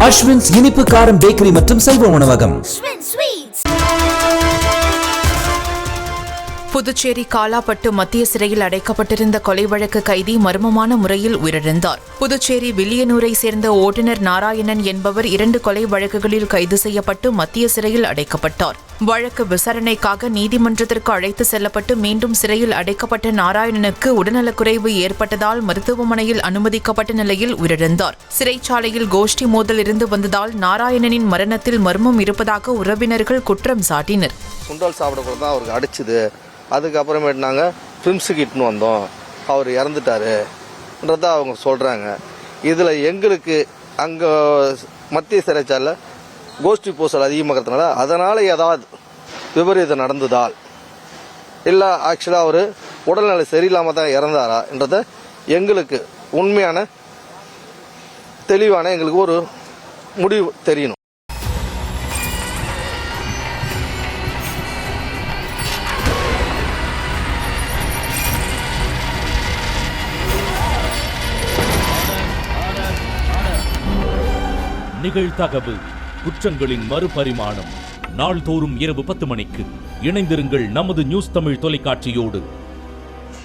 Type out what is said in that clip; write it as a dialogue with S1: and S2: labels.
S1: அஸ்வின்ஸ் இனிப்பு காரம் பேக்கரி மற்றும் சைவ உணவகம்.
S2: புதுச்சேரி காலாப்பட்டு மத்திய சிறையில் அடைக்கப்பட்டிருந்த கொலை வழக்கு கைதி மர்மமான முறையில் உயிரிழந்தார். புதுச்சேரி வில்லியனூரை சேர்ந்த ஓட்டுநர் நாராயணன் என்பவர் 2 கொலை வழக்குகளில் கைது செய்யப்பட்டு மத்திய சிறையில் அடைக்கப்பட்டார். வழக்கு விசாரணைக்காக நீதிமன்றத்திற்கு அழைத்து செல்லப்பட்டு மீண்டும் சிறையில் அடைக்கப்பட்ட நாராயணனுக்கு உடல்நலக்குறைவு ஏற்பட்டதால் மருத்துவமனையில் அனுமதிக்கப்பட்ட நிலையில் உயிரிழந்தார். சிறைச்சாலையில் கோஷ்டி மோதல் இருந்து வந்ததால் நாராயணனின் மரணத்தில் மர்மம் இருப்பதாக உறவினர்கள் குற்றம் சாட்டினர்.
S3: சுண்டல் சாப்பிட தான் அவருக்கு அடிச்சுது. அதுக்கப்புறமேட்டு நாங்கள் ஃபிம்ஸுக்கு இட்டுன்னு வந்தோம், அவர் இறந்துட்டாருன்றத அவங்க சொல்கிறாங்க. இதில் எங்களுக்கு அங்கே மத்திய சிறைச்சாலையில் கோஷ்டி பூசல் அதிகமாகிறதுனால அதனால் ஏதாவது விபரீதம் நடந்ததால் இல்லை ஆக்சுவலாக அவர் உடல்நிலை சரியில்லாமல் தான் இறந்தாரான்றத எங்களுக்கு உண்மையான தெளிவான எங்களுக்கு ஒரு முடிவு தெரியணும்.
S4: நிகழ்தகவு குற்றங்களின் மறுபரிமாணம். நாள்தோறும் இரவு 10 மணிக்கு இணைந்திருங்கள் நமது நியூஸ் தமிழ் தொலைக்காட்சியோடு.